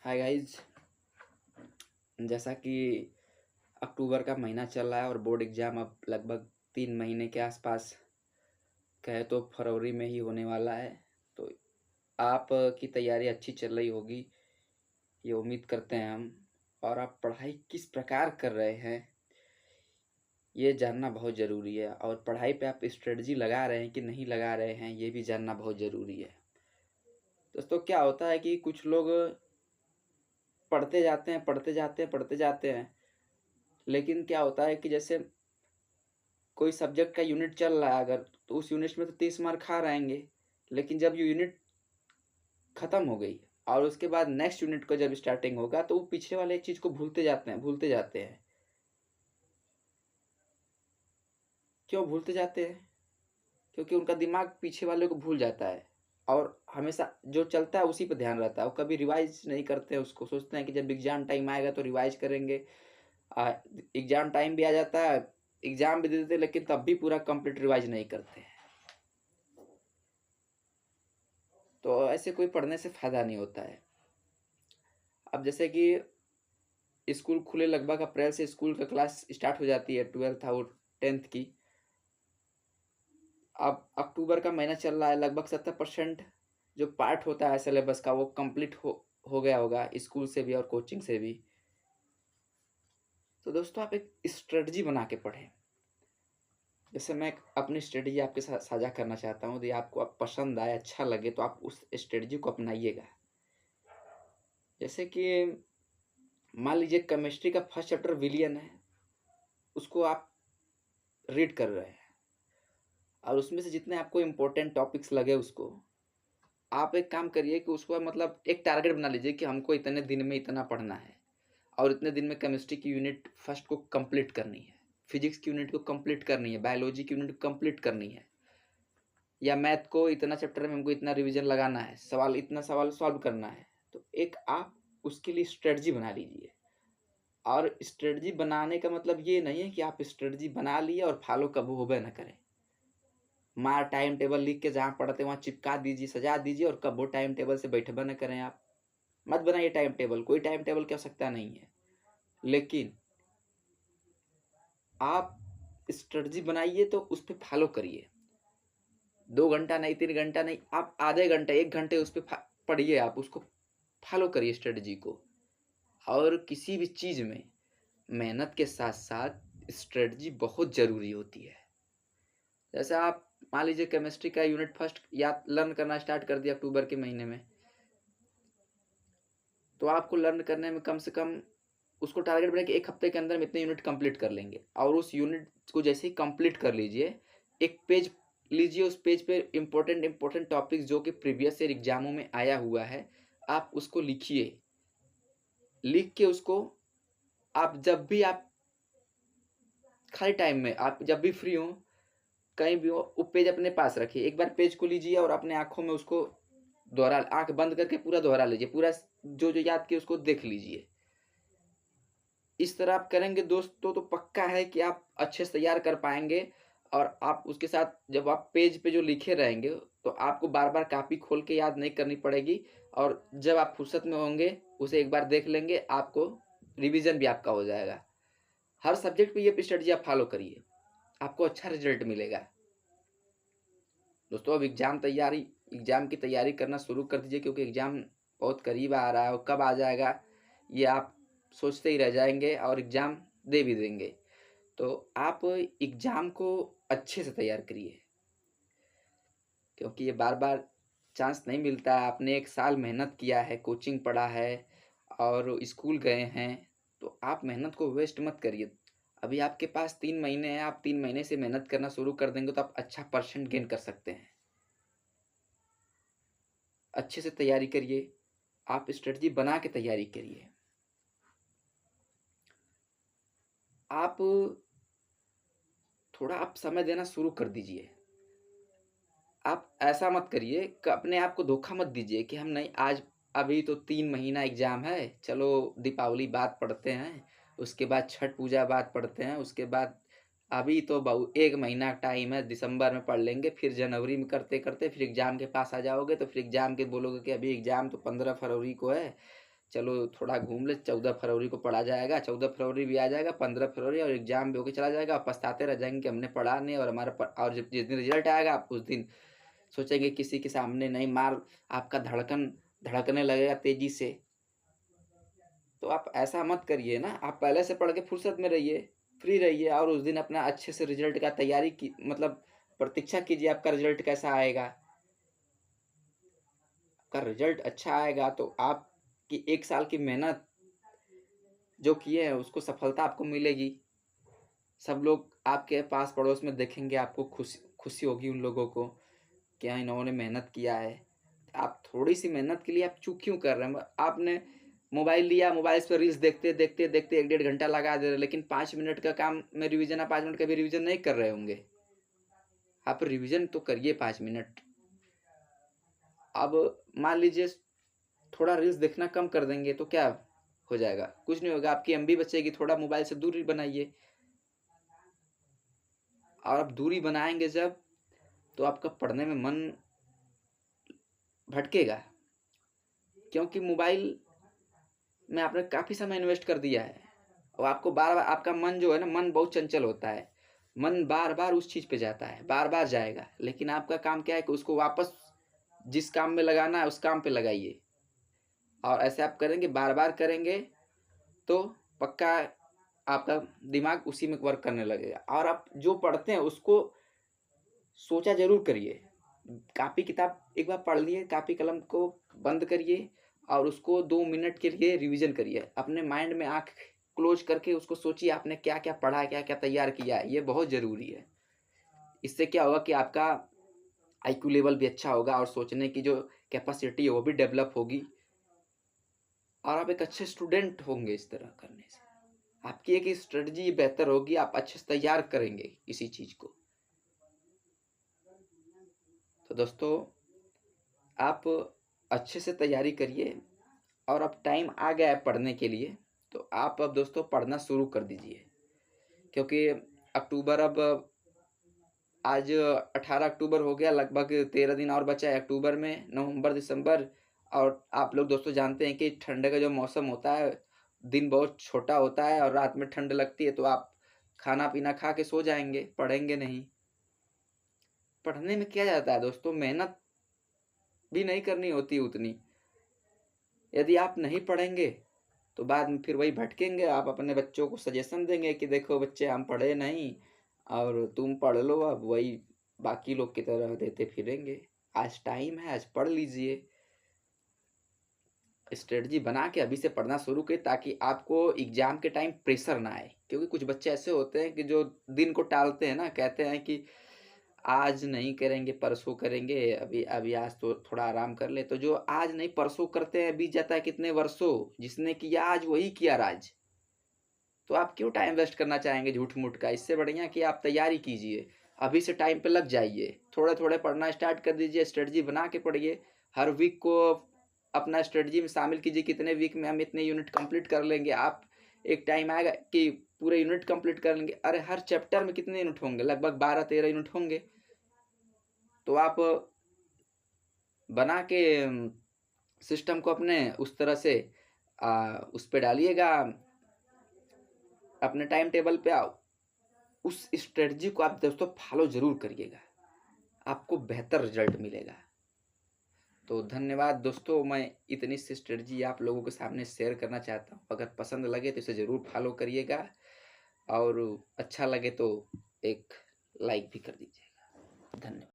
Hi guys. जैसा कि अक्टूबर का महीना चल रहा है और बोर्ड एग्ज़ाम अब लगभग 3 महीने के आसपास कहे तो फरवरी में ही होने वाला है। तो आप की तैयारी अच्छी चल रही होगी, ये उम्मीद करते हैं हम। और आप पढ़ाई किस प्रकार कर रहे हैं, ये जानना बहुत ज़रूरी है। और पढ़ाई पे आप स्ट्रेटजी लगा रहे हैं कि नहीं लगा रहे हैं, ये भी जानना बहुत ज़रूरी है। दोस्तों, क्या होता है कि कुछ लोग पढ़ते जाते हैं, पढ़ते जाते हैं, पढ़ते जाते हैं, लेकिन क्या होता है कि जैसे कोई सब्जेक्ट का यूनिट चल रहा है अगर, तो उस यूनिट में तो 30 मार्क आ रहेंगे, लेकिन जब ये यूनिट खत्म हो गई और उसके बाद नेक्स्ट यूनिट का जब स्टार्टिंग होगा तो वो पिछले वाले चीज़ को भूलते जाते हैं। क्यों भूलते जाते हैं? क्योंकि उनका दिमाग पीछे वाले को भूल जाता है और हमेशा जो चलता है उसी पे ध्यान रहता है। वो कभी रिवाइज़ नहीं करते हैं उसको, सोचते हैं कि जब एग्ज़ाम टाइम आएगा तो रिवाइज़ करेंगे। एग्ज़ाम टाइम भी आ जाता है, एग्ज़ाम भी दे देते हैं, लेकिन तब भी पूरा कंप्लीट रिवाइज़ नहीं करते हैं। तो ऐसे कोई पढ़ने से फ़ायदा नहीं होता है। अब जैसे कि स्कूल खुले, लगभग अप्रैल से स्कूल का क्लास स्टार्ट हो जाती है 12th और 10th की। अब अक्टूबर का महीना चल रहा है, लगभग 70% जो पार्ट होता है सिलेबस का वो कंप्लीट हो गया होगा स्कूल से भी और कोचिंग से भी। तो दोस्तों, आप एक स्ट्रेटजी बना के पढ़ें। जैसे मैं एक अपनी स्ट्रेटजी आपके साथ साझा करना चाहता हूँ, यदि आपको आप पसंद आए, अच्छा लगे तो आप उस स्ट्रेटजी को अपनाइएगा। जैसे कि मान लीजिए केमिस्ट्री का फर्स्ट चैप्टर विलियन है, उसको आप रीड कर रहे हैं और उसमें से जितने आपको इम्पोर्टेंट टॉपिक्स लगे उसको आप एक काम करिए कि उसको मतलब एक टारगेट बना लीजिए कि हमको इतने दिन में इतना पढ़ना है और इतने दिन में केमिस्ट्री की यूनिट फर्स्ट को कंप्लीट करनी है, फिजिक्स की यूनिट को कंप्लीट करनी है, बायोलॉजी की यूनिट को कंप्लीट करनी है, या मैथ को इतना चैप्टर में हमको इतना रिवीजन लगाना है, इतना सवाल सॉल्व करना है। तो एक आप उसके लिए स्ट्रेटजी बना लीजिए। और स्ट्रेटजी बनाने का मतलब ये नहीं है कि आप स्ट्रेटजी बना लिए और फॉलो कभी होबे ना करें। माँ टाइम टेबल लिख के जहाँ पढ़ते वहाँ चिपका दीजिए, सजा दीजिए और कब वो टाइम टेबल से बैठबे न करें आप। मत बनाइए टाइम टेबल, कोई टाइम टेबल की आवश्यकता नहीं है। लेकिन आप स्ट्रेटजी बनाइए तो उस पे फॉलो करिए। 2 घंटा नहीं, 3 घंटा नहीं, आप आधे घंटे, 1 घंटे उस पे पढ़िए, आप उसको फॉलो करिए स्ट्रेटजी को। और किसी भी चीज़ में मेहनत के साथ-साथ स्ट्रेटजी बहुत ज़रूरी होती है। जैसे आप मान लीजिए केमिस्ट्री का यूनिट फर्स्ट याद लर्न करना स्टार्ट कर दिया अक्टूबर के महीने में, तो आपको लर्न करने में कम से कम उसको टारगेट बनाइए कि 1 हफ्ते के अंदर हम इतने यूनिट कंप्लीट कर लेंगे। और उस यूनिट को जैसे ही कंप्लीट कर लीजिए, एक पेज लीजिए, उस पेज पे इम्पोर्टेंट टॉपिक्स जो कि प्रीवियस ईयर एग्ज़ामों में आया हुआ है, आप उसको लिखिए। लिख के उसको आप जब भी आप खाली टाइम में आप जब भी फ्री हों, कहीं भी हो, वो पेज अपने पास रखिए। एक बार पेज को लीजिए और अपने आँखों में उसको दोहरा, आँख बंद करके पूरा दोहरा लीजिए। पूरा जो-जो याद किए उसको देख लीजिए। इस तरह आप करेंगे दोस्तों तो पक्का है कि आप अच्छे से तैयार कर पाएँगे। और आप उसके साथ जब आप पेज पे जो लिखे रहेंगे, तो आपको बार-बार कॉपी खोल के याद नहीं करनी पड़ेगी। और जब आप फुर्सत में होंगे, उसे एक बार देख लेंगे, आपको रिवीज़न भी आपका हो जाएगा। हर सब्जेक्ट पे ये स्ट्रेटजी आप फ़ॉलो करिए, आपको अच्छा रिज़ल्ट मिलेगा। दोस्तों, अब एग्ज़ाम की तैयारी करना शुरू कर दीजिए, क्योंकि एग्ज़ाम बहुत करीब आ रहा है और कब आ जाएगा ये आप सोचते ही रह जाएँगे और एग्ज़ाम दे भी देंगे। तो आप एग्ज़ाम को अच्छे से तैयार करिए, क्योंकि ये बार-बार चांस नहीं मिलता है। आपने 1 साल मेहनत किया है, कोचिंग पढ़ा है और स्कूल गए हैं, तो आप मेहनत को वेस्ट मत करिए। अभी आपके पास 3 महीने हैं, आप 3 महीने से मेहनत करना शुरू कर देंगे तो आप अच्छा परसेंट गेन कर सकते हैं। अच्छे से तैयारी करिए, आप स्ट्रेटजी बना के तैयारी करिए। आप थोड़ा आप समय देना शुरू कर दीजिए। आप ऐसा मत करिए कि अपने आप को धोखा मत दीजिए कि हम नहीं, आज अभी तो 3 महीना एग्ज़ाम है, चलो दीपावली बाद पढ़ते हैं, उसके बाद छठ पूजा बाद पढ़ते हैं, उसके बाद अभी तो 1 महीना टाइम है, दिसंबर में पढ़ लेंगे, फिर जनवरी में करते-करते फिर एग्ज़ाम के पास आ जाओगे, तो फिर एग्ज़ाम के बोलोगे कि अभी एग्ज़ाम तो 15 फरवरी को है, चलो थोड़ा घूम ले, 14 फरवरी को पढ़ा जाएगा, 14 फरवरी भी आ जाएगा, 15 फरवरी और एग्ज़ाम भी होके चला जाएगा, और पछताते रह जाएँगे कि हमने पढ़ा नहीं, और हमारा प और जब जिस दिन रिज़ल्ट आएगा आप उस दिन सोचेंगे किसी के सामने नहीं, मार आपका धड़कन धड़कने लगेगा तेज़ी से। तो आप ऐसा मत करिए ना, आप पहले से पढ़ के फुर्सत में रहिए, फ्री रहिए, और उस दिन अपना अच्छे से रिज़ल्ट का तैयारी की मतलब प्रतीक्षा कीजिए आपका रिज़ल्ट कैसा आएगा। आपका रिज़ल्ट अच्छा आएगा तो आपकी 1 साल की मेहनत जो किए हैं उसको सफलता आपको मिलेगी। सब लोग आपके पास पड़ोस में देखेंगे, आपको खुशी खुशी होगी उन लोगों को, क्या इन्होंने मेहनत किया है। आप थोड़ी-सी मेहनत के लिए आप चूक क्यों कर रहे हैं? आपने मोबाइल लिया, मोबाइल पे रील्स देखते 1 डेढ़ घंटा लगा दे रहे हैं, लेकिन 5 मिनट का काम में रिवीज़न, आप 5 मिनट का भी रिवीज़न नहीं कर रहे होंगे। आप रिवीज़न तो करिए 5 मिनट। अब मान लीजिए थोड़ा रील्स देखना कम कर देंगे तो क्या हो जाएगा? कुछ नहीं होगा, आपकी एमबी बचेगी, थोड़ा मोबाइल से दूरी बनाइए। और आप दूरी बनाएँगे जब, तो आपका पढ़ने में मन भटकेगा, क्योंकि मोबाइल में आपने काफ़ी समय इन्वेस्ट कर दिया है, और आपको बार-बार आपका मन जो है ना, मन बहुत चंचल होता है। मन बार-बार उस चीज़ पे जाता है, बार-बार जाएगा, लेकिन आपका काम क्या है कि उसको वापस जिस काम में लगाना है, उस काम पे लगाइए। और ऐसे आप करेंगे, बार-बार करेंगे, तो पक्का आपका दिमाग उसी में वर्क करने लगेगा। और आप जो पढ़ते हैं उसको सोचा ज़रूर करिए। कॉपी-किताब एक बार पढ़ लिए, कॉपी-कलम को बंद करिए और उसको 2 मिनट के लिए रिवीज़न करिए। अपने माइंड में आँख क्लोज़ करके उसको सोचिए आपने क्या-क्या पढ़ा है, क्या-क्या तैयार किया है, ये बहुत ज़रूरी है। इससे क्या होगा कि आपका आईक्यू लेवल भी अच्छा होगा और सोचने की जो कैपेसिटी है वो भी डेवलप होगी, और आप एक अच्छे स्टूडेंट होंगे इस तरह करने से। आपकी एक स्ट्रेटजी बेहतर होगी, आप अच्छे से तैयार करेंगे किसी चीज़ को। तो दोस्तों, आप अच्छे से तैयारी करिए, और अब टाइम आ गया है पढ़ने के लिए, तो आप अब दोस्तों पढ़ना शुरू कर दीजिए। क्योंकि अक्टूबर अब आज 18 अक्टूबर हो गया, लगभग 13 दिन और बचा है अक्टूबर में, नवंबर, दिसंबर। और आप लोग दोस्तों जानते हैं कि ठंड का जो मौसम होता है, दिन बहुत छोटा होता है और रात में ठंड लगती है, तो आप खाना-पीना खा के सो जाएँगे, पढ़ेंगे नहीं। पढ़ने में क्या जाता है दोस्तों, मेहनत भी नहीं करनी होती उतनी। यदि आप नहीं पढ़ेंगे, तो बाद में फिर वही भटकेंगे, आप अपने बच्चों को सजेशन देंगे कि देखो बच्चे हम पढ़े नहीं, और तुम पढ़ लो, अब वही बाकी लोग की तरह देते फिरेंगे। आज टाइम है, आज पढ़ लीजिए। स्ट्रेटजी बना के अभी से पढ़ना शुरू करिए, ताकि आपको एग्ज़ाम के टाइम प्रेशर ना आए। क्योंकि कुछ बच्चे ऐसे होते हैं कि जो दिन को टालते हैं ना, कहते हैं कि आज नहीं करेंगे, परसों करेंगे, अभी अभी आज तो थोड़ा आराम कर लें। तो जो आज नहीं परसों करते हैं, बीत जाता है कितने वर्षों, जिसने किया आज वही किया राज। तो आप क्यों टाइम वेस्ट करना चाहेंगे झूठ-मूठ का? इससे बढ़िया कि आप तैयारी कीजिए। अभी से टाइम पे लग जाइए। थोड़े-थोड़े पढ़ना स्टार्ट कर दीजिए, स्ट्रेटजी बना के पढ़िए। हर वीक को अपना स्ट्रेटजी में शामिल कीजिए, कितने वीक में हम इतने यूनिट कंप्लीट कर लेंगे। आप एक टाइम आएगा कि पूरे यूनिट कंप्लीट कर लेंगे। अरे! हर चैप्टर में कितने यूनिट होंगे? लगभग 12-13 यूनिट होंगे। तो आप बना के सिस्टम को अपने उस तरह से उस पे डालिएगा, अपने टाइम टेबल पे उस स्ट्रेटजी को आप दोस्तों फ़ॉलो ज़रूर करिएगा, आपको बेहतर रिज़ल्ट मिलेगा। तो धन्यवाद दोस्तों, मैं इतनी सी स्ट्रेटजी आप लोगों के सामने शेयर करना चाहता हूँ। अगर पसंद लगे तो इसे ज़रूर फ़ॉलो करिएगा, और अच्छा लगे तो एक लाइक भी कर दीजिएगा। धन्यवाद।